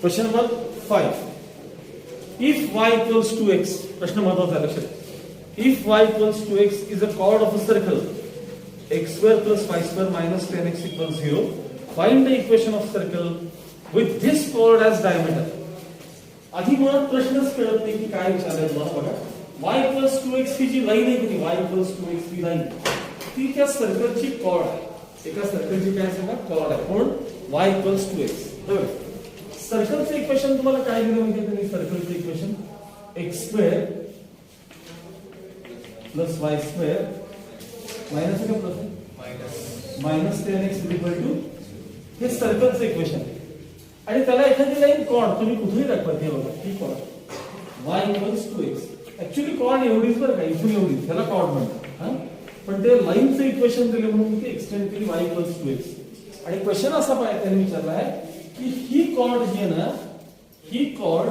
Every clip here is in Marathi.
Question number 5. If y equals to x, प्रश्न महत्वाचा आहे लक्षात. If y equals to x is a chord of a circle, x square plus y square minus 10x equals 0. Find the equation of circle with this chord as diameter. आधी मुळात प्रश्नच कळत नाही की काय विचारलंय तुम्हाला. बघा, y equals to x ही जी लाईन आहे की y equals to x ही लाईन ती त्या सर्कलची कॉर्ड आहे. एका सर्कलची काय सांगा कॉर्ड आहे. म्हणून y equals to x. बरोबर. सर्कलचं इक्वेशन तुम्हाला काय दिलं म्हणजे तुम्ही सर्कलचं equation x square plus y square minus का plus minus 10x equal to हे सर्कलचं इक्वेशन आहे. आणि त्याला एखादी लाईन कॉर्ड तुम्ही कुठेही दाखवा हे बघा ही chord y equals to x. Actually chord एवढीच बरं का इथून एवढीच त्याला कॉर्ड म्हणतात. हा पण ते लाईनचं इक्वेशन दिले म्हणून ते एक्सटेंड केली y इक्वल्स टू x. आणि क्वेश्चन असा पाहिजे त्यांनी विचारला आहे की ही कॉर्ड जी आहे ना ही कॉर्ड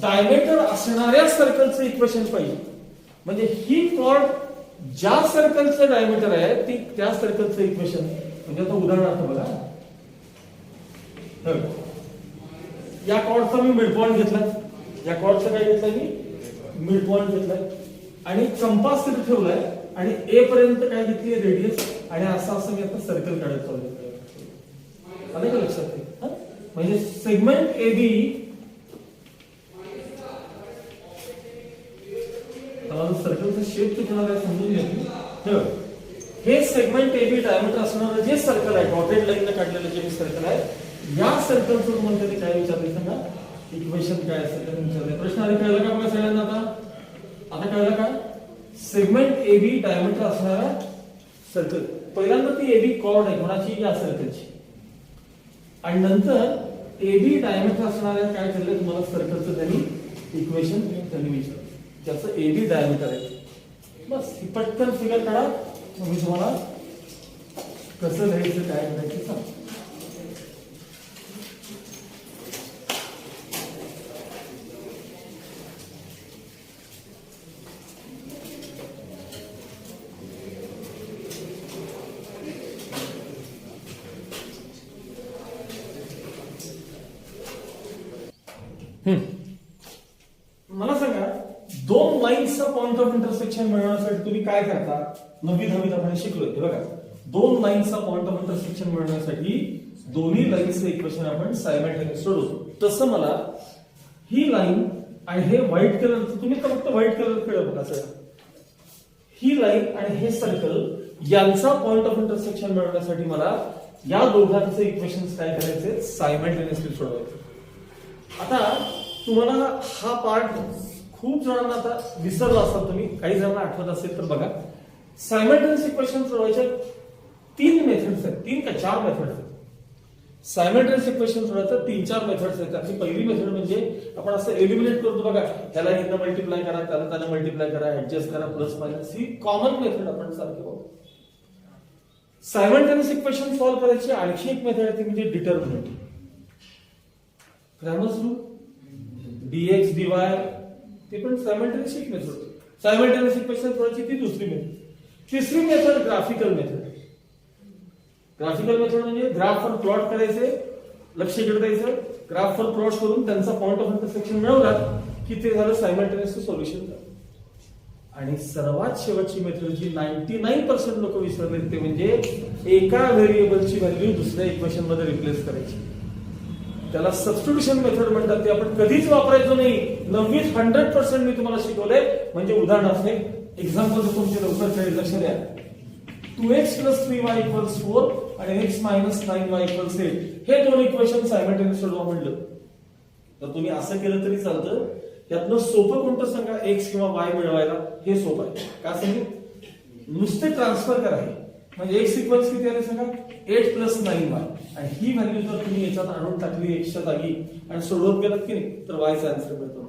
डायमीटर असणाऱ्या सर्कलचं इक्वेशन पाहिजे. म्हणजे ही कॉर्ड ज्या सर्कलचं डायमीटर आहे ती त्या सर्कलचं इक्वेशन. म्हणजे आता उदाहरणार्थ बघा या कॉर्डचा मी मिड पॉइंट घेतला. या कॉर्डचा काय घेतलाय मी मिड पॉइंट घेतलाय आणि कंपास तिथे ठेवलाय आणि ए पर्यंत काय घेतली रेडियस आणि असं मी आता सर्कल काढत चाललोय. आलं का लक्षात. म्हणजे सेगमेंट ए बी सर्कलचा शेप चुकणार आहे समजून घ्या. हे सेगमेंट ए बी डायमीटर असणारं जे सर्कल आहे डॉटेड लाईनने काढलेलं जे सर्कल आहे या सर्कलचं तुम्हाला कधी काय विचारले सांगा इक्वेशन काय असेल ते विचारले. प्रश्न आधी कळलं का आपल्या सगळ्यांना. आता कळलं का सेगमेंट ए बी डायमीटर असणारा सर्कल. पहिल्यांदा ती ए बी कॉर्ड आहे कोणाची या सर्कलची आणि नंतर ए बी डायमीटर असणाऱ्या काय केलं तुम्हाला सर्कलचं त्यांनी इक्वेशन त्यांनी विचारलं ज्याचं ए बी डायमीटर आहे. बस ही पटकन फिगर काढा. मी तुम्हाला कसं लिहायचं काय करायचं सांग. मला सांगा दोन लाईन्सचा पॉइंट ऑफ इंटरसेक्शन मिळवण्यासाठी तुम्ही काय करता. 9वी 10वीत आपण शिकलोय. बघा दोन लाईन्सचा पॉइंट ऑफ इंटरसेक्शन मिळवण्यासाठी दोन्ही लाईन्सचं इक्वेशन आपण सायमल्टेनियस सोडवतो. तसं मला ही लाईन आणि हे व्हाईट कलरचं तुम्ही फक्त व्हाईट कलर कळलं बघा सगळं. ही लाईन आणि हे सर्कल यांचा पॉइंट ऑफ इंटरसेक्शन मिळवण्यासाठी मला या दोघांचे इक्वेशन्स काय करायचे सायमल्टेनियसली सोडवायचे. आता तुम्हाला हा पार्ट खूप जणांना आता विसरला असाल तुम्ही काही जणांना आठवत असेल तर बघा. सायमल्टेनियस इक्वेशन सोडवायच्या 3 मेथड्स आहेत. 3 का 4 मेथड्स आहेत. सायमल्टेनियस इक्वेशन सोडवायचं 3-4 मेथड्स आहेत. त्यातली पहिली मेथड म्हणजे आपण असं एलिमिनेट करतो बघा. त्याला इथं मल्टिप्लाय करा त्याला मल्टिप्लाय करा ऍडजस्ट करा प्लस मायनस ही कॉमन मेथड आपण सारखी बघू. सायमल्टेनियस इक्वेशन सॉल्व्ह करायची आणखी एक मेथड आहे ती म्हणजे determinant. Kramers rule dx dy ते पण सायमल्टेनियस एक मेथड. सायमल्टेनियस इक्वेशन सोडवायची ती दुसरी मेथड. तिसरी method graphical method. Graphical method म्हणजे ग्राफवर प्लॉट करायचे लक्ष इकडे द्यायचं ग्राफवर प्लॉट करून त्यांचा पॉइंट ऑफ इंटरसेक्शन मिळवला की ते झालं सायमल्टेनियस सोल्युशन. आणि सर्वात शेवटची मेथड जी 99% लोक विसरले ते म्हणजे एका व्हेरिएबलची व्हॅल्यू दुसऱ्या इक्वेशन मध्ये रिप्लेस करायची. त्याला सबस्टिट्यूशन मेथड म्हणतात. ते आपण कधीच वापरायचो नाही. 9वीत 100% मी तुम्हाला शिकवलंय. म्हणजे उदाहरणार्थ एक्झाम्पल तुमचे लवकर कळेल लक्ष द्या. 2x + 3y = 4 आणि x - 9y = 8 हे दोन इक्वेशन सायमल्टेनियस सोडवा म्हटलं तर तुम्ही असं केलं तरी चालतं. यातनं सोपं कोणतं सांगा x किंवा y मिळवायला हे सोपं आहे. का सांगितलं नुसते ट्रान्सफर करा. म्हणजे x इक्वल्स किती आले सांगा 8 + 9y आणि ही व्हॅल्यू जर तुम्ही याच्यात आणून टाकली x च्या जागी आणि सोडवत गेलात की नाही तर y चा आन्सर मिळतो.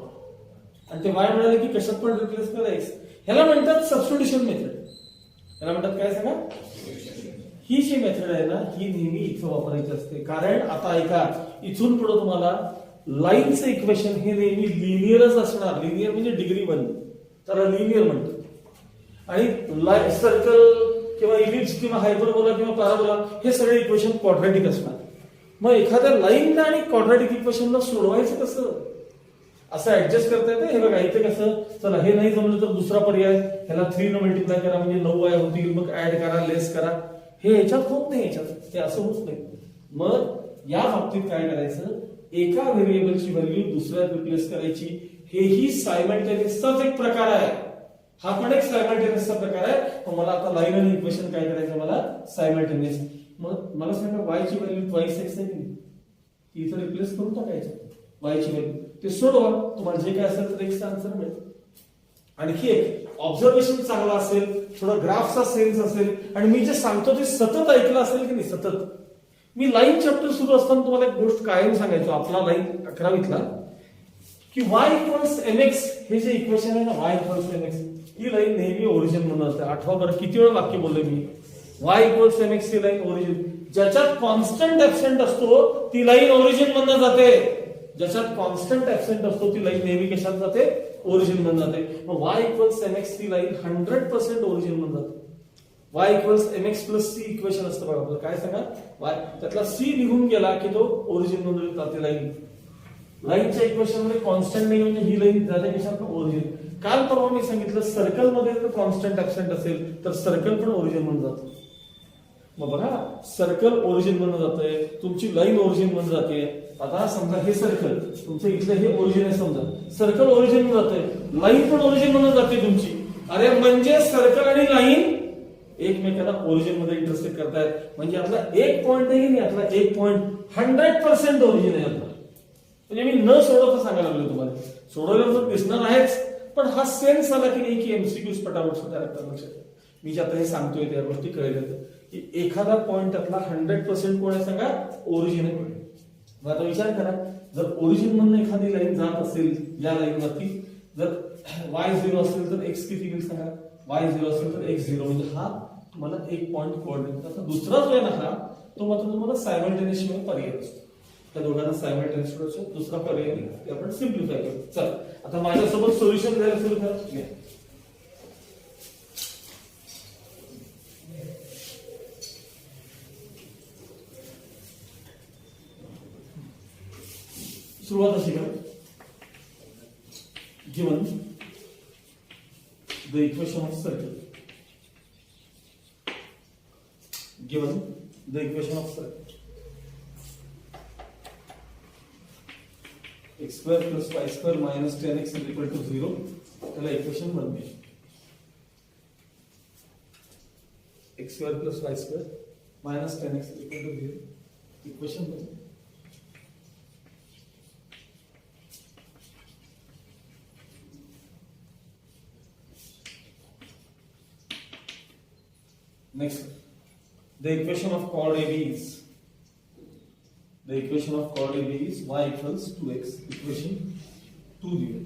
आणि ते y मिळाले की कशात पण रिप्लेस करा x. ह्याला म्हणतात सबस्टिट्यूशन मेथड. ह्याला म्हणतात काय सांगा. ही जी मेथड आहे ना ही नेहमी इथं वापरायची असते. कारण आता ऐका इथून पुढे तुम्हाला लाईनचं इक्वेशन हे नेहमी लिनियरच असणार. लिनियर म्हणजे डिग्री 1 त्याला लिनियर म्हणतात. आणि सर्कल किंवा इलिप्स किंवा हायपरबोला किंवा पॅराबोला हे सगळे इक्वेशन क्वाड्रॅटिक असणार. मग एखाद्या लाईनला आणि क्वाड्रॅटिक इक्वेशनला सोडवायचं कसं? असं ऍडजस्ट करता येतं. हे बघा इथे कसं, चला हे नाही जमलं तर दुसरा पर्याय, ह्याला 3 न मल्टिप्लाय करा म्हणजे 9y होतील, मग ऍड करा, लेस करा. हे याच्यात होत नाही, याच्यात हे असं होत नाही. मग या बाबतीत काय करायचं, एका व्हेरिएबलची व्हॅल्यू दुसऱ्यात रिप्लेस करायची. हेही सायमल्टेनियसचाच एक प्रकार आहे. हा पण एक सायमल्टेनियसचा प्रकार आहे. पण मला आता लाईन आणि इक्वेशन काय करायचं, मला सायमल्टेनियस. मग मला सांगा y ची व्हॅल्यू ट्वाइस x आहे की ती इथं रिप्लेस करून टाकायचं y ची व्हॅल्यू. ते सोडवा, तुम्हाला जे काय असेल तर x चा आन्सर मिळेल. आणखी एक ऑब्झर्वेशन चांगला असेल, थोडा ग्राफचा सेन्स असेल आणि मी जे सांगतो ते सतत ऐकलं असेल की नाही, सतत. मी लाईन चॅप्टर सुरू असताना तुम्हाला एक गोष्ट कायम सांगायचो, आपला लाईन 11वीतला, की y इक्वल्स mx हे जे इक्वेशन आहे ना, y इक्वल्स mx, ही लाईन नेहमी ओरिजिन म्हणून असते. आठवा बरं किती वेळा वाक्य बोलले मी, y इक्वल्स mx ही लाईन ओरिजिन. ज्याच्यात कॉन्स्टंट ऍब्सेंट असतो ती लाईन ओरिजिन म्हणून जाते. ज्याच्यात कॉन्स्टंट ऍब्सेंट असतो ती लाईन नेहमी कशात जाते, ओरिजिन म्हणून जाते. मग y इक्वल्स mx ती लाईन 100% ओरिजिन म्हणून जाते. y equals mx plus c equation असतं बघा आपलं, काय सांगा, y त्यातला c निघून गेला की तो ओरिजिन म्हणून जाते लाईन. लाईनच्या इक्वेशन मध्ये कॉन्स्टंट नाही म्हणजे ही लाईन जाते कशात, ओरिजिन. काल परवा मी सांगितलं सर्कल मध्ये जर कॉन्स्टंट ऍब्सेंट असेल तर सर्कल पण ओरिजिन म्हणून जातं. मग बघा, सर्कल ओरिजिन म्हणून जातंय, तुमची लाईन ओरिजिन म्हणून जाते. आता समजा हे सर्कल तुमचं इथलं हे ओरिजिन आहे, समजा सर्कल ओरिजिन म्हणून जाते, लाईन पण ओरिजिन म्हणून जाते तुमची. अरे म्हणजे सर्कल आणि लाईन एकमेकांना ओरिजिन मध्ये इंटरसेक्ट करतायत. म्हणजे आपला एक पॉइंट आहे की नाही, आपला एक पॉइंट 100% ओरिजिन आहे आपला. म्हणजे मी न सोडवता सांगायला लागलो तुम्हाला, सोडवल्यावर दिसणार आहेच, पण हा सेन्स आला की नाही की एमसीक्यूज पटापट सुद्धा लक्षात. मी जे आता हे सांगतोय त्या गोष्टी कळल्या की एखादा पॉइंट आपला 100% कोण आहे सांगा, ओरिजिन आहे. मग आता विचार करा, जर ओरिजिन मधून एखादी लाईन जात असेल या लाईन वरती, जर y0 असेल तर x किती येईल सांगा, y0 असेल तर x0, म्हणजे हा तुम्हाला एक पॉइंट कोऑर्डिनेट. आता दुसरा जो आहे ना हा, तो मात्र तुम्हाला सायमल्टेनियस शिवाय पर्याय असतो. त्या दोघांना सायमल्टेनियस दुसरा पर्याय ते आपण सिम्प्लिफाय करू. चल आता माझ्यासोबत सोल्युशन द्यायला सुरू करा. सुरुवात अशी करा, given the equation of circle, given the equation of circle x square plus y square minus 10x is equal to 0, त्याला इक्वेशन 1 मिळेल. x square plus y square minus 10x is equal to 0, equation 1. Next, the equation of chord AB is, the equation of chord AB is y equals 2x, equation 2 given.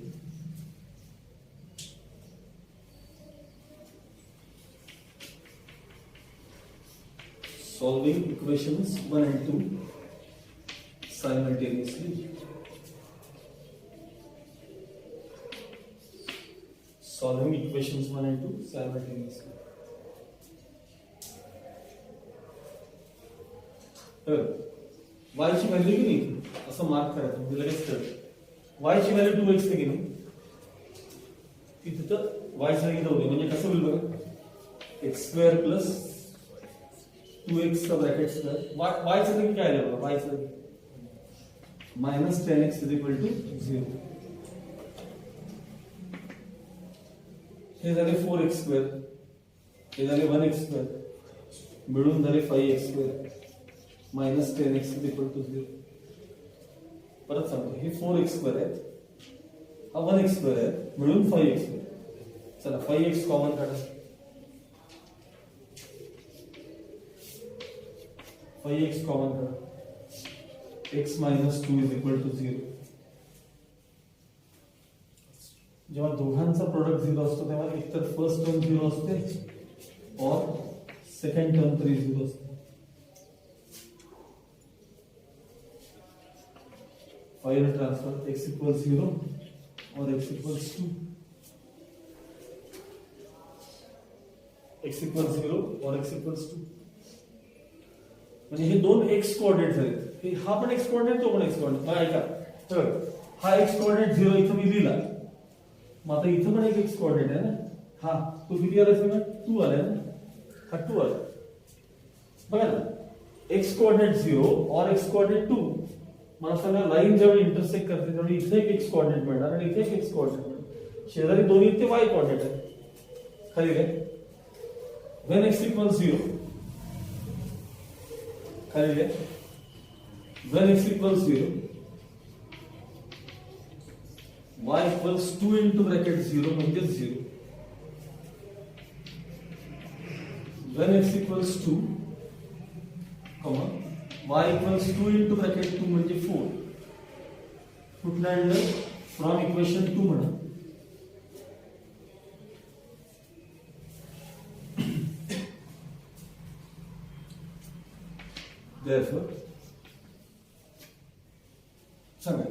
Solving equations 1 and 2 simultaneously. Solving equations 1 and 2 simultaneously. y ची व्हॅल्यू किती असं मार्क करायचं म्हणजे लगेच कळतं. y ची व्हॅल्यू 2x आहे की नाही, ती तिथं y च्या जागी जाऊ दे. म्हणजे कसं होईल बघा, x स्क्वेअर प्लस 2x चा ब्रॅकेट स्क्वेअर, y च्या जागी काय आलं बघा, y च्या जागी minus 10x is equal to 0. हे झाले 4x स्क्वेअर, हे झाले 1x स्क्वेअर, मिळून झाले 5x square minus 10x is equal to 0. परत सांगतो, हे 4x स्क्वेअर आहे, हा 1x स्क्वेअर आहे, मिळून 5x स्क्वेअर. चला 5x कॉमन काढा, 5x कॉमन काढा, x minus 2 is equal to 0. जेव्हा दोघांचा प्रोडक्ट 0 असतो तेव्हा एकतर फर्स्ट टर्म 0 असते और सेकंड टर्म तरी 0 असते. फाइनल ट्रांसफर x इक्वल्स 0 और x इक्वल्स 2, x इक्वल्स 0 और x इक्वल्स 2. म्हणजे हे दोन x कोऑर्डिनेट झाले, हा पण एक्स कोऑर्डिनेट, तो पण एक्स कोऑर्डिनेट. मग ऐका, तर हा एक्स कोऑर्डिनेट 0 इथं मी लिहिला. मग आता इथं पण एक एक्स कोऑर्डिनेट आहे ना. हा तो किती आला असेल? 2 आला ना. हा 2 आला. बघा ना, एक्स कोऑर्डिनेट 0 और एक्स कोऑर्डिनेट 2. मला सांगा, लाईन जेव्हा इंटरसेक्ट करते तेव्हा इथे एक एक्स कोऑर्डिनेट मिळणार आणि इथे एक एक्स कोऑर्डिनेट मिळणार. शेजारी दोन्ही ते वाय कोऑर्डिनेट आहे. खाली काय? when x equals 0, खाली काय? when x equals 0, y equals 2 into bracket 0 म्हणजे 0. when x equals 2, y equals 2 into bracket 2 म्हणजे 4. कुठलं आणलं? फ्रॉम इक्वेशन 2 म्हणा. Therefore, सांगा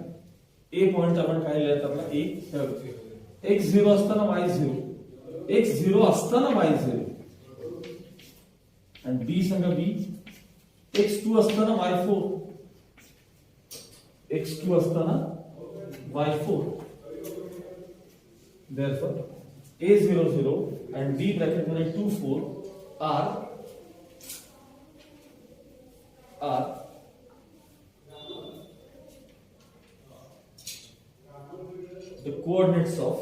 ए पॉइंट आपण काय लिहिलं? आपला ए एक्स 0 असताना y 0, एक्स 0 असताना y 0, आणि बी सांगा बी एक्स 2 असताना y 4, एक्स 2 असताना y 4. Therefore, a 0 0 and b bracket मध्ये 2 4 are the coordinates of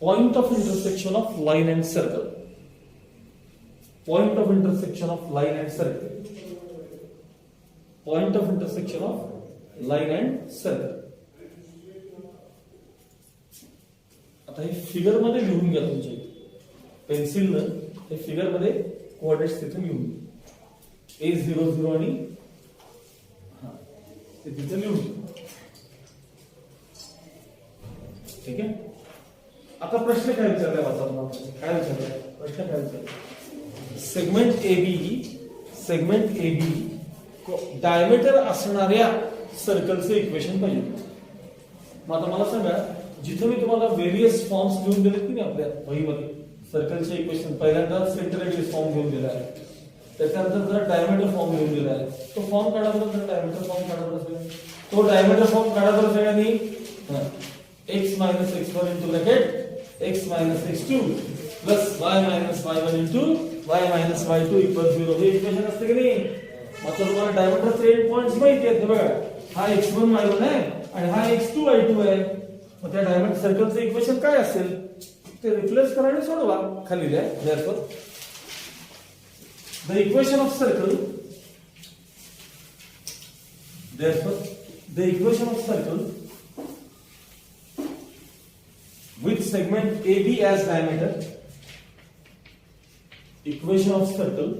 point of intersection of line and circle. Point of intersection of line and circle. Point of intersection of line and circle. आता हे फिगर मध्ये लिहून घ्या तुमच्या पेन्सिल न. हे फिगर मध्ये कोऑर्डिनेट्स तिथे लिहून घ्या. A00 आणि हा ते तिथे लिहून घ्या. ठीक आहे. आता प्रश्न काय विचारलाय वाचा? काय विचारलाय प्रश्न? काय विचारलाय? सेगमेंट AB डायमीटर असणाऱ्या सर्कलचं इक्वेशन पाहिजे. मग आता मला सांगा, जिथे मी तुम्हाला वेरियस फॉर्म्स घेऊन दिलेत की नाही आपल्या वहीमध्ये, सर्कलचे इक्वेशन पहिल्यांदा सेंटर रेडियस फॉर्म घेऊन दिला आहे, त्याच्यानंतर जरा डायमीटर फॉर्म घेऊन दिला आहे. तो फॉर्म काढा बरं, जर डायमीटर फॉर्म काढा बरं सगळं. तो डायमीटर फॉर्म काढा बरं सगळ्यांनी. x minus x1 into bracket x minus x2 plus y minus y1 into y minus y2 equal 0. हे इक्वेशन असते की नाही? मग तुम्हाला डायमीटरचे एंड पॉइंट्स माहिती आहेत. बघा, हा x1 y1 आहे आणि हा x2 y2 आहे. मग त्या डायमीटर सर्कलचं इक्वेशन काय असेल ते रिप्लेस करा आणि सोडवा. खाली द्या. Therefore, the equation of circle with segment AB as diameter, equation of circle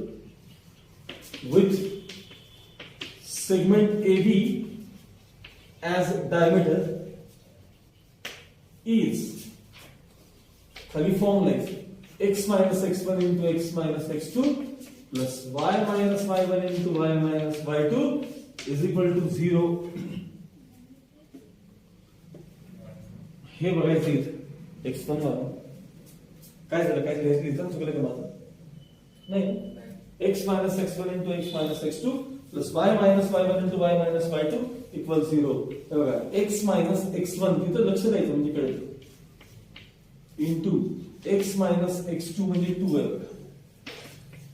with segment AB as diameter is, खाली form like x minus x1 into x minus x2 plus y minus y1 into y minus y2 is equal to 0. हे बघायचं इथे x1 वर काय झालं, काय लिहिलं चुकलं का माझं? नाही, x minus x1 into x minus x2 plus y minus y1 into y minus y2 equal 0. हे बघा, x minus x1 तिथं लक्ष द्यायचं म्हणजे कळेल, इंटू x मायनस x2 म्हणजे 2 आहे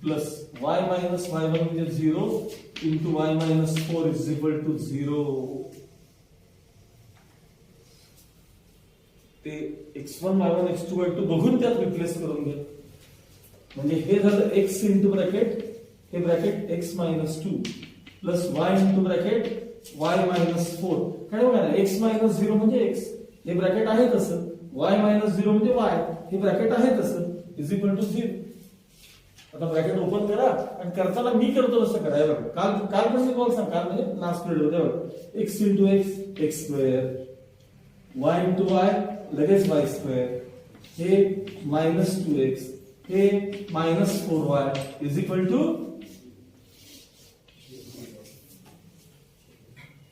प्लस y मायनस y1 म्हणजे 0 into y minus 4 is equal to 0. ते x1 y1 x2 y2 बघून त्यात रिप्लेस करून घ्या. म्हणजे हे झालं x इंटू ब्रॅकेट, हे bracket x minus 2 plus y into bracket y minus 4. काय बघा ना, x मायनस 0 म्हणजे x, हे ब्रॅकेट आहे तसं, y मायनस 0 म्हणजे y, हे ब्रॅकेट आहे तसं, इज इक्वल टू 0. आता ब्रॅकेट ओपन करा आणि करताना मी करतो तसं करा. बघा, काल पण मी तुम्हाला सांग, काल म्हणजे लास्ट पिरियड होते बघा, x into x x square, y into y लगेच y स्क्वेअर, हे मायनस 2x, हे minus 4y is equal to,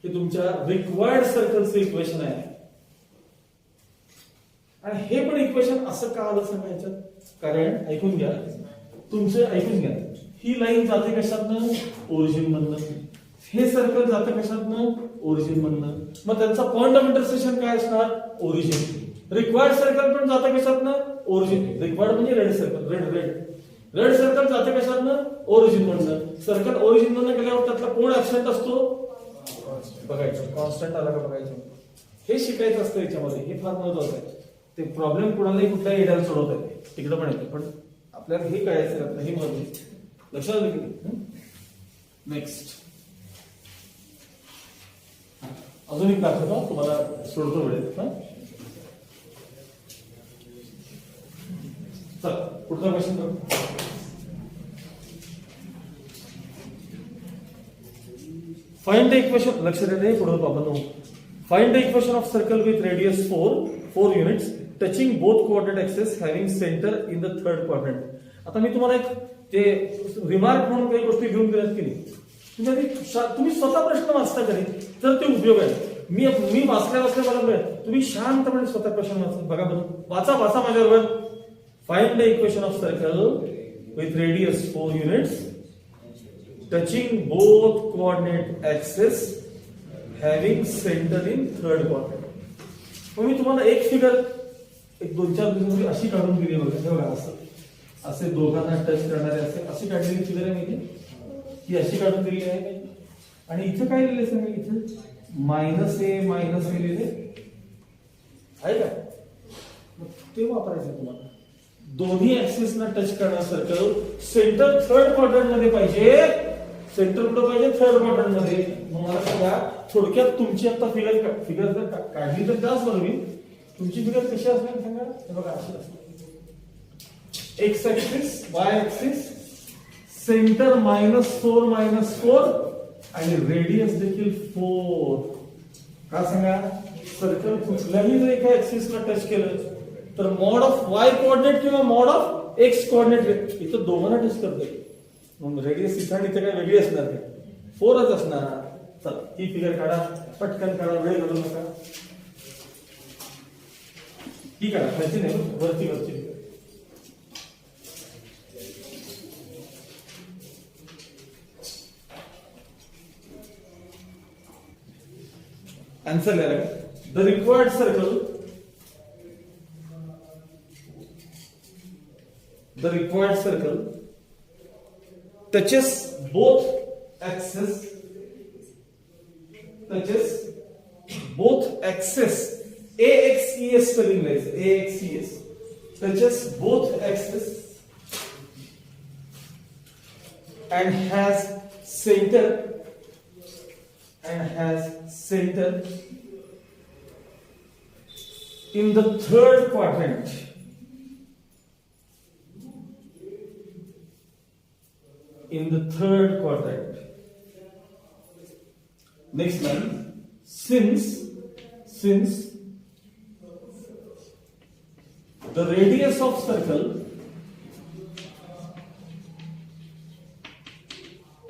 हे तुमच्या रिक्वायर्ड सर्कलचं इक्वेशन आहे. आणि हे पण इक्वेशन असं का आलं सांगायचं, कारण ऐकून घ्या, तुमचं ऐकून घ्या, ही लाईन जाते कशातनं, ओरिजिन मधनं, हे सर्कल जातं कशातनं, ओरिजिन मधनं, मग त्यांचा पॉइंट ऑफ इंटरसेक्शन काय असणार, ओरिजिन. रिक्वायर्ड सर्कल पण जातं कशातनं, ओरिजिन. रिक्वायर्ड म्हणजे रेड सर्कल, रेड सर्कल जातं कशातनं, ओरिजिन मधनं. सर्कल ओरिजिन मधनं गेल्यावर त्यातला कोण ऍब्सेंट असतो, बघायचं, कॉन्स्टंट आला का बघायचं. हे शिकायचं असतं याच्यामध्ये, हे फार महत्वाचं आहे. ते प्रॉब्लेम कुणालाही कुठल्याही एरियाला सोडवता येते, तिकडे पण येते, पण आपल्याला हे कळायचं आहे, हे महत्वाचं. लक्षात आलं की नेक्स्ट अजून एक दाखवतो तुम्हाला, सोडतो वेळेत. चल पुढचा क्वेश्चन करू. फाइंड द इक्वेशन, लक्ष द्या पुढे बाबा. Find the equation of circle with radius 4 units touching both coordinate axes having centre in the third quadrant. आता मी तुम्हाला एक ते रिमार्क म्हणून काही गोष्टी घेऊन दिल्यात की नाही, तुम्ही स्वतः प्रश्न वाचता कधी तर ते उपयोग आहे. मी वाचल्या मला मिळेल, तुम्ही शांतपणे स्वतः प्रश्न वाचा, बघा बरं, वाचा माझ्याबरोबर. Find the equation of circle with radius 4 units touching both coordinate axes having centre in third quadrant. मग मी तुम्हाला एक फिगर एक 2-4 दिवसांपूर्वी अशी काढून दिली बघा, असं असे दोघांना टच करणारे अशी काढलेली फिगर आहे माहिती, ही अशी काढून दिली आहे. आणि इथं काय लिहिलंय सांगा, इथं -a लिहिले आहे का, ते वापरायचं तुम्हाला. दोन्ही ऍक्सिसना टच करणार सर्कल सेंटर थर्ड क्वाड्रंट मध्ये पाहिजे. सेंटर कुठं पाहिजे, थर्ड क्वाड्रंट मध्ये. मग मला सांगा थोडक्यात तुमची आता फिगर जर काढली तर त्याच बरोबर तुमची फिगर कशी असणार सांगा. हे बघा अशी असणार, x axis, Y axis, centre -4 आणि रेडियस देखील 4. का सांगा, सर्कल कुठल्याही जर एका ऍक्सिसला टच केलं तर मॉड ऑफ वाय कोऑर्डिनेट किंवा मॉड ऑफ एक्स कोऑर्डिनेट इथं दोघांना टच करतोय. मग रेडियस इथं आणि इथं काय वेगळी असणार काय, 4च असणार. चल ही फिगर काढा, पटकन काढा, वेळ घालू नका. ही काढा, खालची नाही, वरची फिगर. आंसर लिहा. The required circle touches both axes AXES spelling like AXES touches both axes and has center in the third quadrant. Next line. Since the radius of circle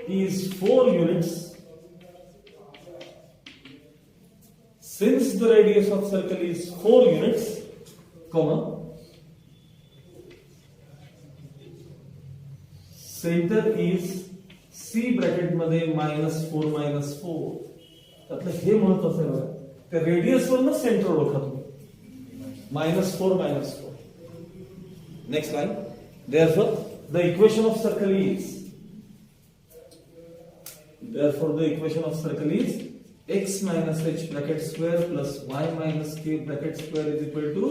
is 4 units, comma, center is C bracket मध्ये -4 त्यातलं हे महत्वाचं आहे बघा, त्या रेडियस वरनं सेंटर ओळखा तुम्ही. -4. Next line. Therefore the equation of circle is x minus h bracket square plus y minus k bracket square is equal to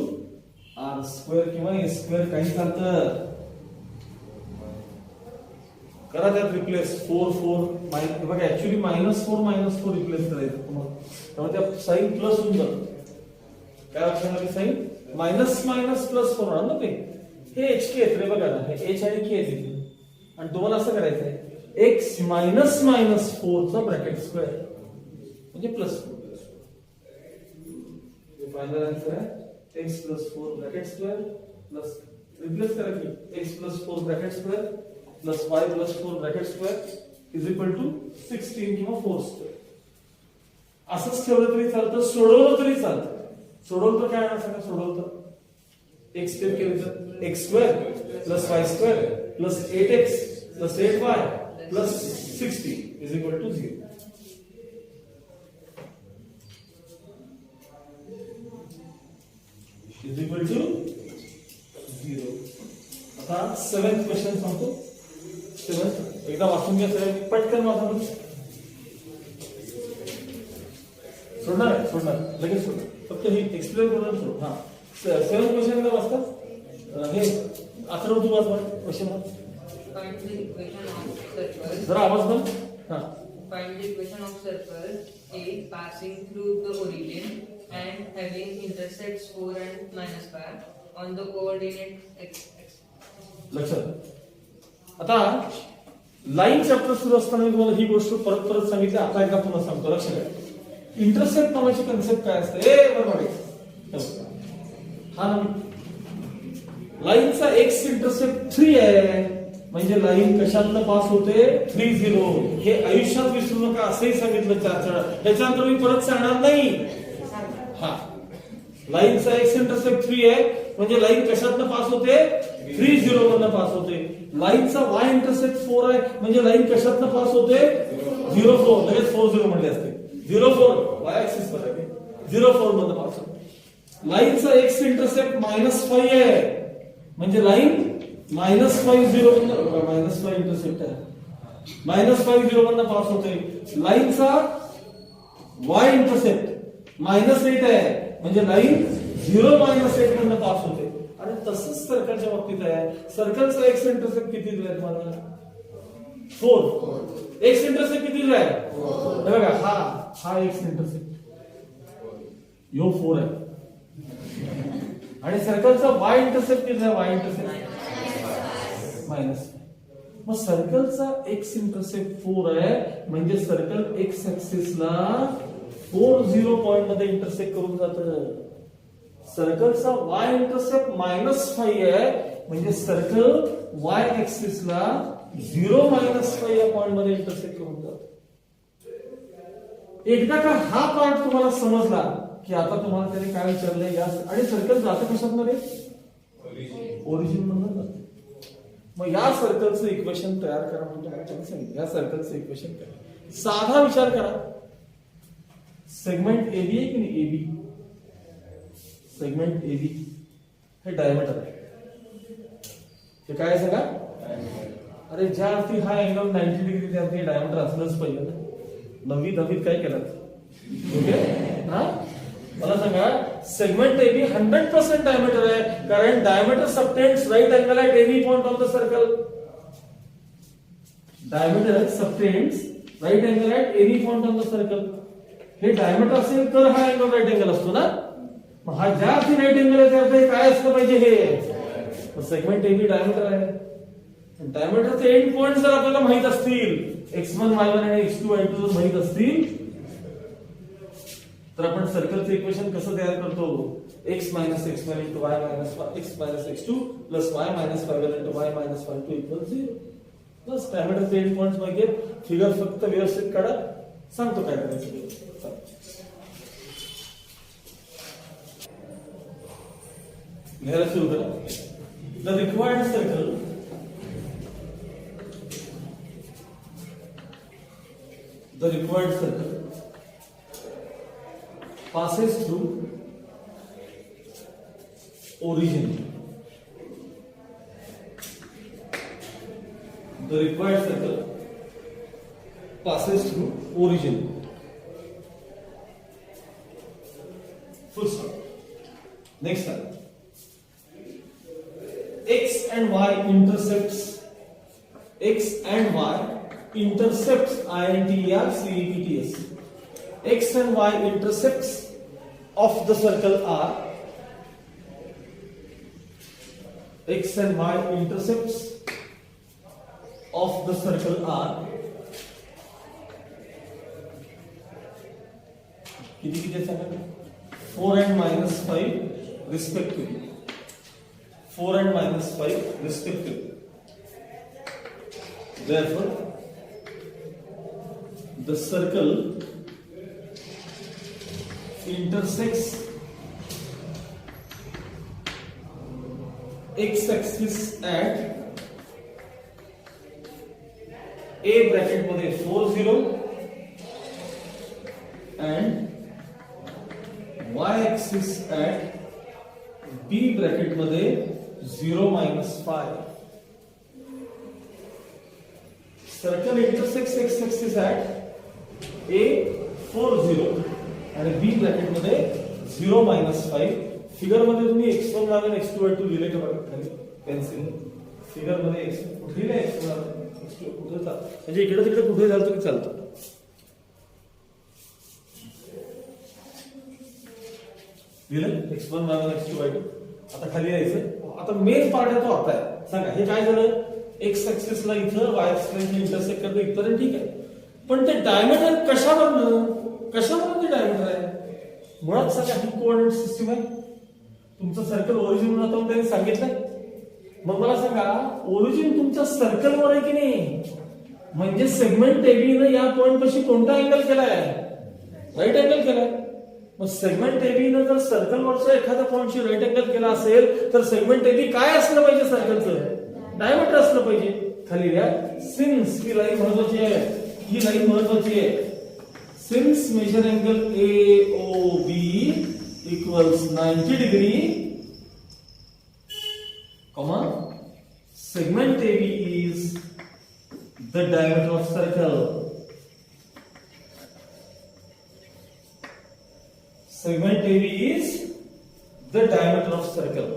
r square किंवा a square काही चालतं. करा त्यात रिप्लेस 4 बघा, ऍक्च्युली -4 रिप्लेस करायचं तुम्हाला, त्यामुळे त्या साइन प्लस होऊन जातं. काय असणार साइन -+4 होणार ना ते. हे h k आहेत रे बघा ना, हे h आणि k आहेत आणि तुम्हाला असं करायचं आहे x -4 चा ब्रॅकेट स्क्वेअर म्हणजे +4. फायनल आन्सर आहे x +4 bracket square plus replace करा की x +4 bracket square plus y +4 bracket square is equal to 16 किंवा 4 स्क्वेअर. असंच ठेवलं तरी चालतं, सोडवलं तरी चालतं. सोडवलं तर काय सांगा, सोडवलं तर x स्क्वेअर केलं तर x square plus y square plus 8x plus 8y plus 60 is equal to 0. Is equal to 0. आता 7th क्वेश्चन सांगतो. 7th एकदा वाचून घ्या साहेब, पटकन वाचा. सोडणार लगेच सोड, फक्त हे एक्सप्लेन करून सोड. हा 7th क्वेश्चन का वाचता हे 11 तू वाच question. Find the equation of circle. जरा आवाज बंद. हा Find the equation of circle A passing through the origin and having intersects 4 and -5 on the coordinate x. लक्षात. आता लाईन चॅप्टर सुरू असताना मी तुम्हाला ही गोष्ट परत परत सांगितली, आता एकदा पुन्हा सांगतो. लक्षात घ्या, इंटरसेप्ट नावाची कन्सेप्ट काय असते. हा ना, लाईनचा एक्स इंटरसेप्ट 3 आहे, म्हणजे लाईन कशातनं पास होते 30. हे आयुष्यात विसरू नका, असंही सांगितलं 4 वेळा. त्याच्यानंतर मी परत सांगणार नाही. हा लाईनचा एक्स इंटरसेप्ट 3 आहे, म्हणजे लाईन कशातनं पास होते 30 मधनं पास होते. लाईनचा वाय इंटरसेप्ट 4 आहे, म्हणजे लाईन कशातनं पास होते 0-4. लगेच 4-0 म्हणले असते. 0-4 वाय ऍक्सिस वर आहे, 0-4 मधनं पास होते. लाईनचा एक्स इंटरसेप्ट -5 आहे, म्हणजे लाईन -5-0 -5 इंटरसेप्ट आहे, -5-0 मधनं पास होते. लाईनचा वाय इंटरसेप्ट -8 आहे, म्हणजे लाईन 0-8 मधनं पास होते. आणि तसंच सर्कलच्या बाबतीत आहे. सर्कलचा एक्स इंटरसेप्ट किती दिलाय तुम्हाला 4. एक्स इंटरसेप्ट किती दिलाय बघा, हा एक्स इंटरसेप्ट यो 4 आहे. आणि सर्कलचा वाय इंटरसेप्ट किती आहे, वाय इंटरसेप्ट -5. मग सर्कलचा एक्स इंटरसेप्ट 4 आहे, म्हणजे सर्कल एक्स ऍक्सिसला 4-0 पॉइंट मध्ये इंटरसेक्ट करून जातं. सर्कलचा वाय इंटरसेप्ट -5 आहे, म्हणजे सर्कल वाय ऍक्सिसला 0-5 या पॉइंट मध्ये इंटरसेक्ट करून जातं. एकदा का हा पार्ट तुम्हाला समजला की आता तुम्हाला त्याने काय विचारलंय या, आणि सर्कल जातं कशात मध्ये ओरिजिन मधून जातं. मग या सर्कलचं इक्वेशन तयार करा म्हणून तुम्हाला सांगितलं. या सर्कलचं इक्वेशन करा. साधा विचार करा, सेगमेंट एबी आहे की नाही, एबी सेगमेंट एबी हे डायमीटर आहे. हे काय आहे सांगा. अरे ज्या अर्थी हा अँगल 90 डिग्री त्या अर्थी डायमीटर असलंच पाहिजे ना. 9वीत काय केलं ओके ना. मला सांगा, सेगमेंट एबी 100% डायमीटर आहे, कारण diameter subtends right angle at any point of the circle. Diameter subtends right angle at any point of the circle. हे डायमीटर असेल तर हा अँगल राइट अँगल असतो ना. मग हा ज्या अर्थी राइट अँगल आहे त्या अर्थी काय असलं पाहिजे हे. सेगमेंट एबी डायमीटर आहे. डायमीटरचे एंड पॉइंट जर आपल्याला माहित असतील, x1 y1 आणि x2 y2 जर माहित असतील, तर आपण सर्कलचं इक्वेशन कसं तयार करतो. x - x1 * y - x - x2 + y - 5 * y - 5 = 0. बस डायमीटरचे एंड पॉइंट्स माहिती आहेत. फिगर फक्त व्यवस्थित काढा, सांगतो काय करायचं. लिहायला सुरू करा. The required circle passes through origin. The required circle passes through origin. Full stop. Next one. X and Y intercepts. X and Y intercepts INTER-CEPTS. X and Y intercepts of the circle are. X and Y intercepts of the circle are. किती सांगा. 4 and -5 respectively. 4 and -5 respectively. Therefore, the circle intersects X axis at A bracket मध्ये 4 0 and Y axis at B bracket मध्ये 0 -5. Circle intersects X axis at A 4 0 आणि बी ब्रॅकेट मध्ये 0 -5. फिगर मध्ये तुम्ही x1 आणि x2 लिहिले का बघा खाली पेन्सिल फिगर मध्ये x कुठे लिहिले x1 x2 कुठे जातात म्हणजे इकडे तिकडे कुठे झालं तरी चालतं. लिहिलं x1 x2 आता खाली यायचं. आता मेन पार्ट आहे तो आता आहे. सांगा हे काय झालं x ऍक्सिसला इथं y ऍक्सिसला इंटरसेक्ट करतं इथपर्यंत ठीक आहे पण ते डायमीटर कशावरनं ते डायमीटर आहे मुळात सगळ्या ही कोऑर्डिनेट सिस्टीम आहे. तुमचं सर्कल ओरिजिन आता त्यांनी सांगितलंय. मग मला सांगा ओरिजिन तुमच्या सर्कलवर आहे की नाही म्हणजे सेगमेंट एबीनं या पॉइंट पाशी कोणता अँगल केलाय राईट अँगल केलाय. मग सेगमेंट एबीनं जर सर्कलवरचा एखाद्या पॉइंटशी राईट अँगल केला असेल तर सेगमेंट एबी काय असलं पाहिजे सर्कलचं डायमीटर असलं पाहिजे. खाली लिहा सिन्स ही लाईन महत्वाची आहे. ही लाईन महत्वाची आहे. Since major angle AOB equals 90 degree, comma segment AB is the diameter of circle. Segment AB is the diameter of circle.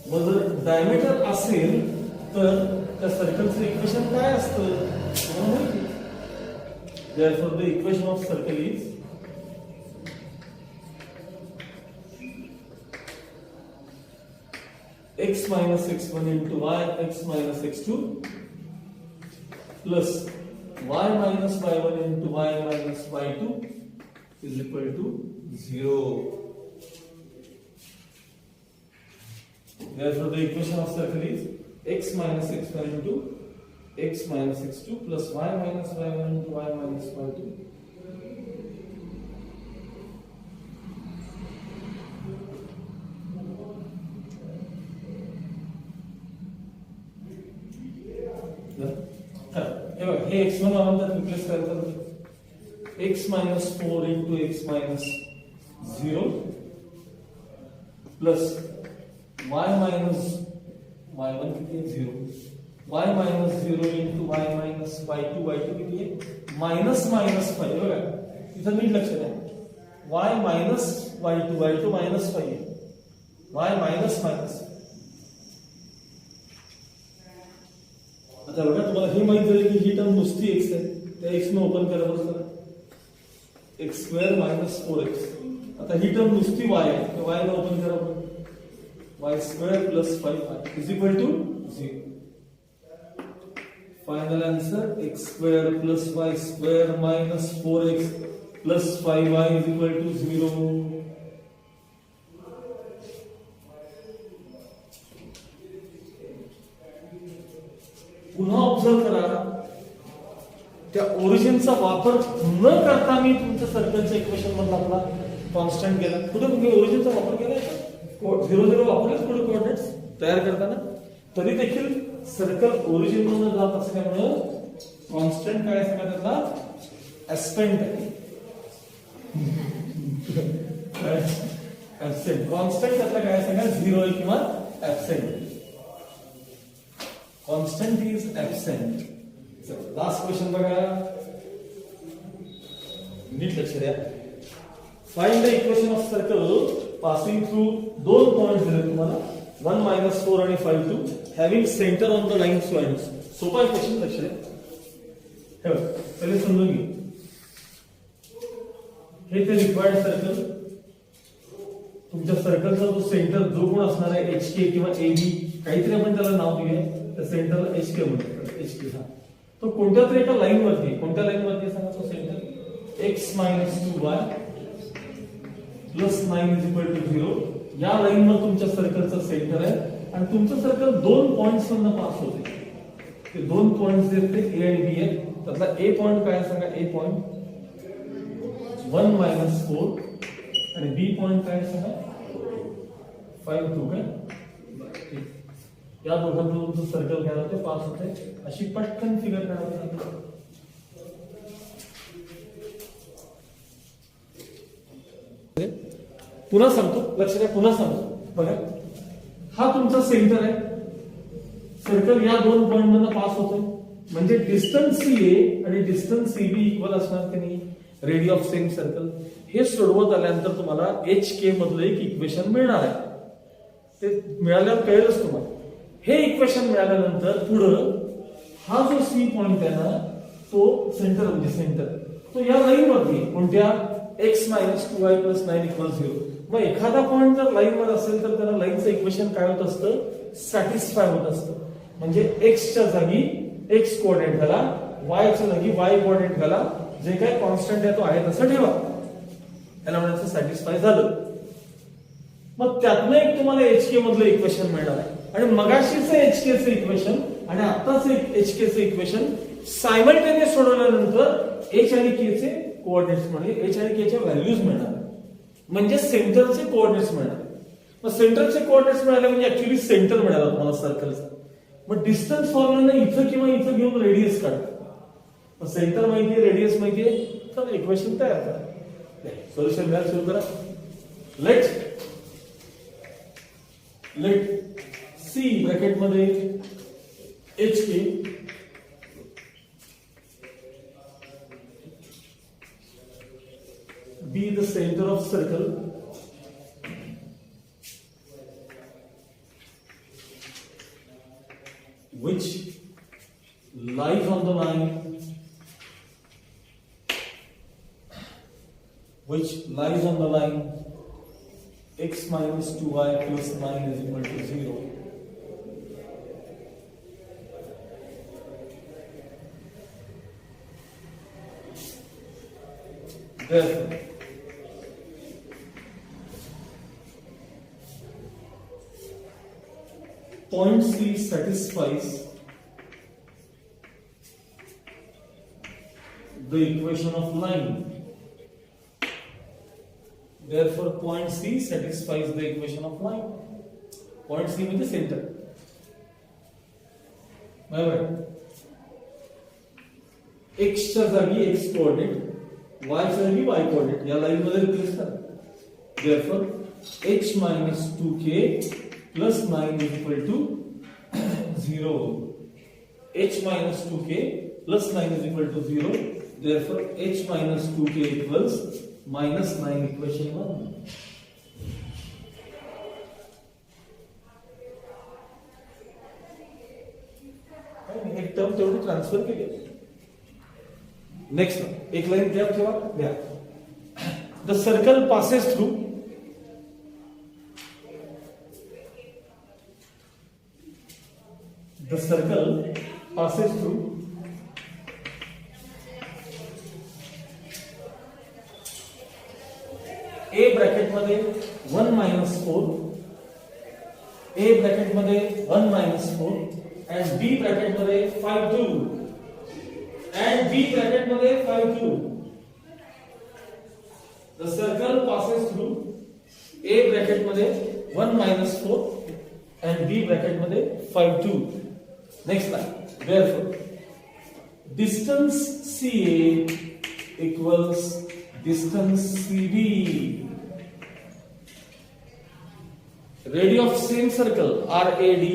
मग जर डायमीटर असेल तर त्या सर्कलचं इक्वेशन काय असतं तुम्हाला माहिती. Therefore the equation of circle is x minus x1 into y x minus x2 plus y minus y1 into y minus y2 is equal to 0. Therefore the equation of circle is x minus x1 into x minus x2 plus y minus y1 into y minus y2. हे x1 म्हणतात रिप्लेस करायचं x minus 4 into x minus 0 plus y minus y1 किती आहे 0 y minus 0 into y minus y2 किती आहे मायनस 5 बघा इथं नीट लक्ष द्या y minus y2 minus 5 आहे y minus आता बघा तुम्हाला हे माहित झालं की ही टर्म नुसती x आहे त्या x ने ओपन करा बरं सर x² - 4x. आता ही टर्म नुसती y आहे तर y ने ओपन करा बरं y² + 5y is equal to 0. Final answer x² + y² - 4x + 5y is equal to 0. पुन्हा ऑब्झर्व करा त्या ओरिजिनचा वापर न करता मी तुमच्या सर्कलच्या इक्वेशन मधला आपला कॉन्स्टंट केला. कुठे तुम्ही ओरिजिनचा वापर केलाय का 0 वापरलेच पुढे कोऑर्डिनेट्स तयार करताना तरी देखील सर्कल ओरिजिन मधून जात असल्यामुळे कॉन्स्टंट काय सांगा त्याला ऍब्सेंट कॉन्स्टंट त्यातला काय सांगा 0 किंवा absent. Constant is absent. Last question बघा नीट लक्ष द्या. Find the equation of circle passing through दोन पॉइंट्स दिले तुम्हाला 1 - 4 आणि 5 2 having centre on the line points. सोपा क्वेश्चन लक्ष द्या. हे पहिले समजून घे हे ते रिक्वायर्ड सर्कल तुमच्या सर्कलचा जो सेंटर जो कोण असणार आहे HK किंवा AB काहीतरी आपण त्याला नाव देऊया त्या सेंटरला HK म्हणतात HK. हा तो कोणत्या तरी एका लाईन वरती कोणत्या लाईन वरती सांगा तो centre x - 2y + 9 is equal to 0 या लाईनवर तुमच्या सर्कलचं सेंटर आहे आणि तुमचं सर्कल दोन पॉइंट्स मधून पास होते. ते दोन पॉइंट्स आहेत ते A आणि B आहेत. त्यातला A पॉइंट काय सांगा A पॉइंट 1 मायनस 4 आणि बी पॉइंट काय सांगा 5 2 काय ठीक. या दोघांचं तुमचं सर्कल काय होते पास होते. अशी पटकन फिगर काढायची. पुन्हा सांगतो, लक्ष द्या, पुन्हा सांगतो बघा. हा तुमचा सेंटर आहे. सर्कल या दोन पॉइंट मधून पास होतोय. म्हणजे डिस्टन्स सी ए आणि डिस्टन्स सी बी इक्वल असणार की नाही रेडियस ऑफ सेम सर्कल. हे सोडवत आल्यानंतर तुम्हाला एच के मधलं एक इक्वेशन मिळणार आहे. ते मिळाल्यावर कळेलच तुम्हाला. हे इक्वेशन मिळाल्यानंतर पुढं हा जो सी पॉइंट आहे ना तो सेंटर म्हणजे सेंटर तो या लाईन वरती कोणत्या x minus 2y plus 9 equal 0. मग एखादा पॉइंट जर लाईन वर असेल तर त्याला लाईनचं इक्वेशन काय होत असतं सॅटिस्फाय होत असतं. म्हणजे x च्या जागी x कोऑर्डिनेट घाला, y च्या जागी y कोऑर्डिनेट घाला, जे काय कॉन्स्टंट आहे तो आहे तसं ठेवा. त्याला म्हणायचं सॅटिस्फाय झालं. मग त्यातनं एक तुम्हाला HK मधलं इक्वेशन मिळणार आहे. आणि मगाशीचं HK चं इक्वेशन आणि आत्ताचं HK चं इक्वेशन सायमल्टेनियस सोडवल्यानंतर H आणि K चे कोऑर्डिनेट्स म्हणजे H आणि K च्या व्हॅल्यूज मिळणार. म्हणजे सेंटरचे कोऑर्डिनेट्स मिळणार. मग सेंटरचे कोऑर्डिनेट्स मिळाले म्हणजे ऍक्च्युअली सेंटर मिळाला तुम्हाला सर्कलचा. मग डिस्टन्स फॉर्म्युला इथं किंवा इथं घेऊन रेडियस काढा. मग सेंटर माहितीये रेडियस माहितीये तर इक्वेशन तयार करा. सोल्युशन घ्या सुरू करा. लेट सी ब्रॅकेट मध्ये H K be the center of circle which lies on the line x minus 2y plus 9 is equal to 0. Therefore, point C satisfies the equation of line. Therefore, point C satisfies the equation of line. Point C means the center. बरोबर. x च्या जागी x कोऑर्डिनेट, y च्या जागी y कोऑर्डिनेट या लाईन मध्ये रिप्लेस करा. Therefore, h minus 2k plus 9 is equal to 0. h minus 2k plus 9 is equal to 0. Therefore, h minus 2k equals minus 9 equation 1. एक टर्म तेवढी ट्रान्सफर केली. नेक्स्ट एक लाईन गॅप ठेवा. The circle passes through the circle passes through A bracket मध्ये 1 minus 4, A ब्रॅकेट मध्ये 1 minus 4 and B ब्रॅकेट मध्ये 5 2 and B ब्रॅकेट मध्ये 5 2. The circle passes through A bracket मध्ये 1 minus 4 and B ब्रॅकेट मध्ये 5 2. Next line. Therefore, distance CA equals distance CB. Radius of same circle RADII.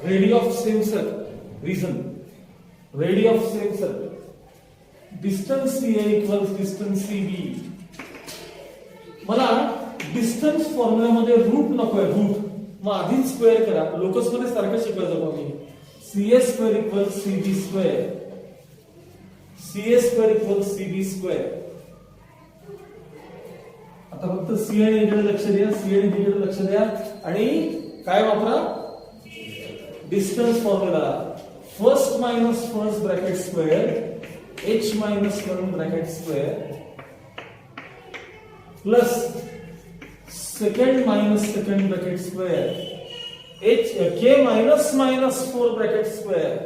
Radius of same circle. Reason. Radius of same circle. Distance CA equals distance CB. मला डिस्टन्स फॉर्म्युला मध्ये रूट नकोय. रूट मग आधीच स्क्वेअर करा. लोकस मध्ये सारखं शिकवायचं बघा मी. CA square equals CB square. CA square equals CB square. आता फक्त C आणि इकडे लक्ष द्या. C आणि B कडे लक्ष द्या आणि काय वापरा distance formula. First minus first bracket square h minus 1 bracket square plus second minus second bracket square k minus minus 4 bracket square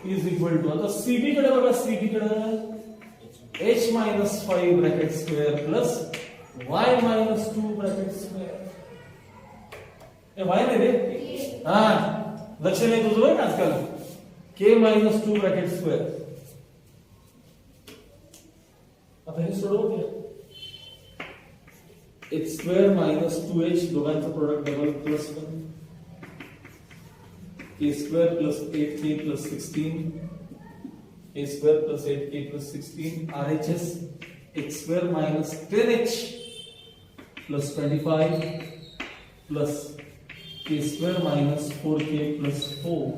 is equal to. आता CB कडे बघा. CB कडे h minus 5 bracket square plus y minus 2 bracket square. हे y नाही रे, हा लक्ष नाही तुझं बरं आजकाल. k minus 2 bracket square. आता हे सोडवूया. h square minus 2h दोघांचं product double plus 1 k square plus 8k plus 16 a square plus 8k plus 16 RHS x square minus 10h plus 25 plus k square minus 4k plus 4.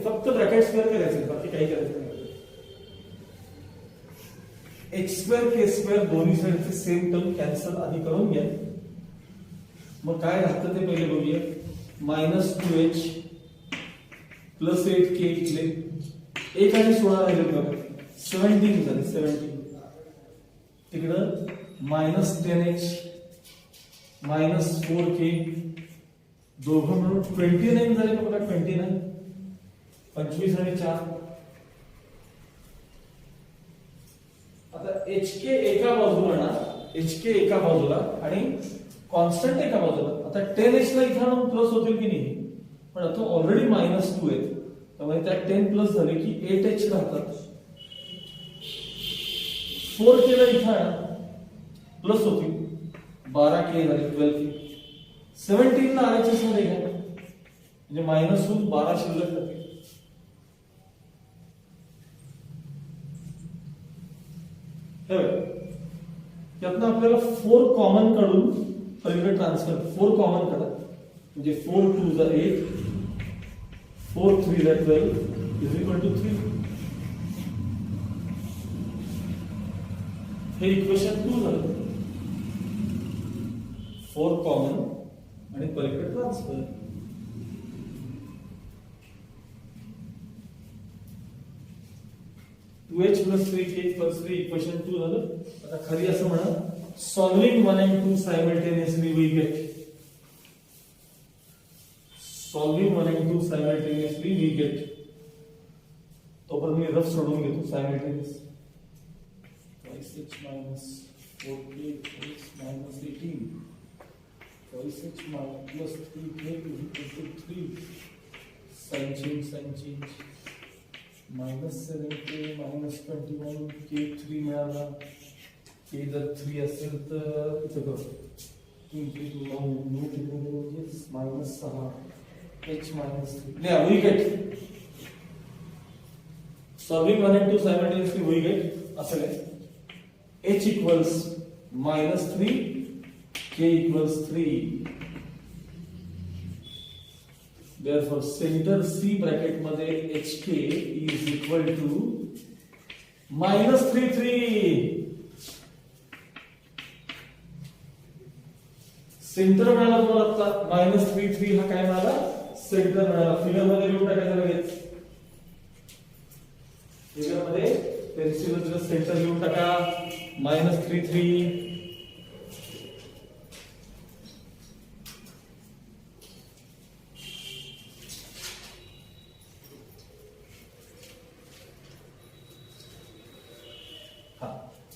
फक्त ब्रॅकेट स्क्वेअर करायचे, बाकी काही करायचं नाही. h square k square दोन्ही साईडचे सेम टर्म कॅन्सल आधी करून घ्या. मग काय राहतं ते पहिले बघूया. -2h प्लस 8k इथले एक आणि 16 राहिले बघा, 17 झाले. 17 तिकडं -10h -4k दोघं मिळून 29 झाले बघा. 29 25 आणि 4. आता hk एका बाजूला ना, hk एका बाजूला आणि कॉन्स्टंट एका बाजूला. आता 10h ला इथं आणून प्लस होतील की नाही, पण आता ऑलरेडी -2 आहेत, त्यामुळे त्यात 10 प्लस झाले की 8h राहतात. 4k ला इथं आणा प्लस होतील, 12k झाले, 12k. 17 ला RHS मध्ये घ्या म्हणजे मायनस होऊन 12 शिल्लक राहतील. यातनं आपल्याला 4 कॉमन काढून पलीकडे ट्रान्सफर. 4 कॉमन काढा म्हणजे 4 2 8 4 3 12 इज इक्वल टू 3. हे इक्वेशन 2 झालं. 4 कॉमन आणि पलीकडे transfer. h plus 3k plus 3 equation 2 झालं. आता खाली असं म्हणा, solving 1 and 2 simultaneously we get. Solving 1 and 2 simultaneously we get. तोपर्यंत मी रफ सोडून घेतो. Simultaneous 5h minus 4k plus minus 18 5h plus 3k is equal to 3. Sign change -7k -21 k3 मिळाला. k जर 3 असेल तर इथे करू. 3 3 9 म्हणजे -6 h -3. Yeah, we get solving 1 and 2 simultaneously we get असं काय h equals -3 k equals 3. Therefore center C bracket मध्ये hk is equal to -33. Centre मिळाला तुम्हाला आता. -33 हा काय मिळाला, सेंटर मिळाला. फिगर मध्ये लिहून टाकायचं लगेच. फिगर मध्ये पेन्सिलचं सेंटर लिहून टाका. -33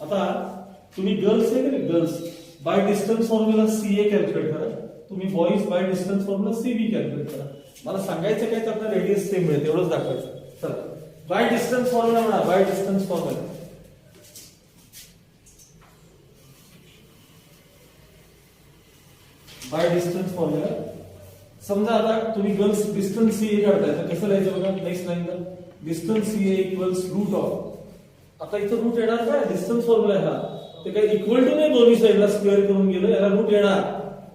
आता तुम्ही गर्ल्स आहे ना, girls by distance formula CA calculate करा. तुम्ही boys by distance formula CB calculate करा. मला सांगायचं काय तर आपला रेडियस सेम मिळेल एवढंच दाखवायचं. चला बाय डिस्टन्स फॉर्म्युला म्हणा. By distance formula by distance formula. समजा आता तुम्ही गर्ल्स डिस्टन्स CA काढताय तर कसं लिहायचं बघा. नेक्स्ट लाईनला distance CA equals root of. आता इथं रूट येणार काय, डिस्टन्स फॉर्म्युला आहे हा. ते काय इक्वल टू नाही, दोन्ही साईडला स्क्वेअर करून गेलं, याला रूट येणार.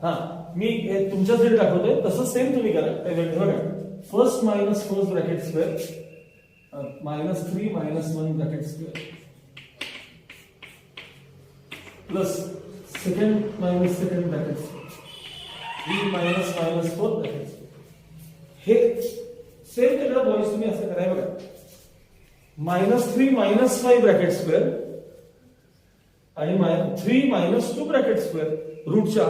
हा मी तुमच्यासाठी दाखवतोय, तसं सेम तुम्ही करा. बघा first minus first bracket square -3 -1 bracket square plus second minus second bracket 3 -4 bracket. हे सेम तिकडे बॉईज तुम्ही असं कराय बघा. -3 -5 ब्रॅकेट स्क्वेअर आणि 3 -2 ब्रॅकेट स्क्वेअर रूटच्या.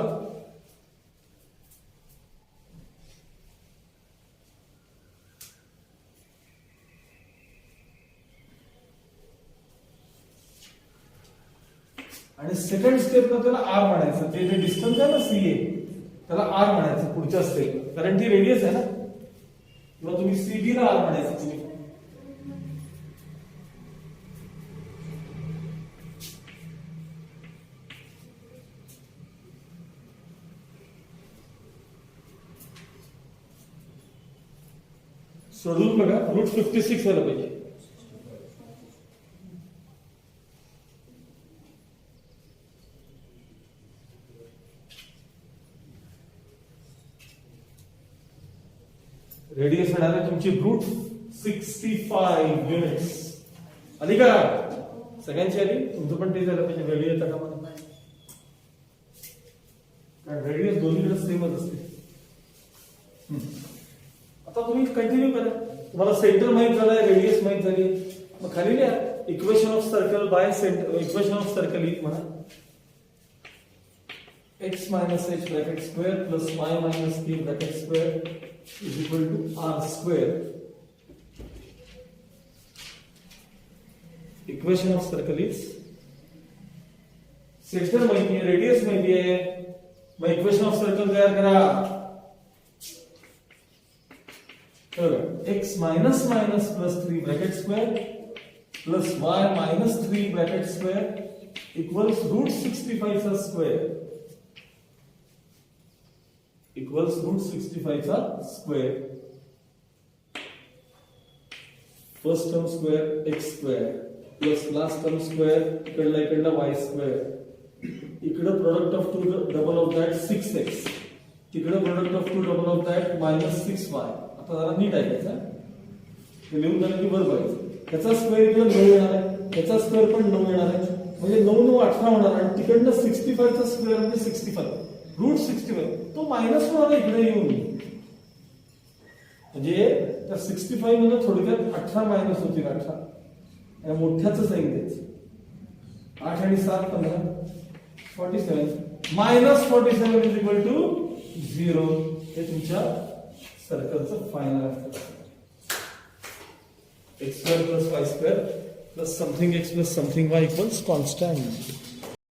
आणि सेकंड स्टेपला त्याला आर म्हणायचं. ते जे डिस्टन्स आहे ना सी ए त्याला आर म्हणायचं पुढच्या स्टेपला, कारण ती रेडियस आहे ना. किंवा तुम्ही सीबी ला आर म्हणायचं तुम्ही. सोडून बघा, रूट 56 व्हायला पाहिजे. रेडियस येणार आहे तुमची रूट 65 युनिट्स. आली का सगळ्यांची? आली? तुमचं पण ते झालं पाहिजे. व्हॅल्यू येतं का मला? कारण रेडियस दोन्हीकडे सेमच असते. आता तुम्ही कंटिन्यू करा. तुम्हाला सेंटर माहित झालाय, रेडियस माहित झाली, मग खाली लिहा equation of circle by centre. Equation of circle लिहित म्हणा x minus h bracket square plus y minus k bracket square is equal to r square. Equation of circle is center माहिती आहे, रेडियस माहिती आहे, मग इक्वेशन ऑफ सर्कल तयार करा. x minus minus plus 3 bracket square plus y minus 3 bracket square equals root 65 चा square equals root 65 चा square. First term square x square plus last term square इकडला y square. इकडे product of 2 double of that 6x. तिकडे product of 2 double of that minus 6y. आता जरा नीट ऐकायचं. हे लिहून झालं की बरोबर आहे. त्याचा स्क्वेअर इकडे 9 येणार आहे, त्याचा स्क्वेअर पण 9 येणार आहे, म्हणजे 9 9 18 होणार. आणि तिकडनं 65 चा स्क्वेअर म्हणजे 65 रूट 65. तो मायनस होणार इकडे येऊन, म्हणजे त्या 65 मध्ये थोडक्यात 18 मायनस होतील. 18 मोठ्याच साईन द्यायचं. 8 आणि 7 15 47 मायनस 47 इज इक्वल टू 0. हे तुमच्या सर्कलचं फायनल आहे. x square plus y square plus something x plus something y equals constant.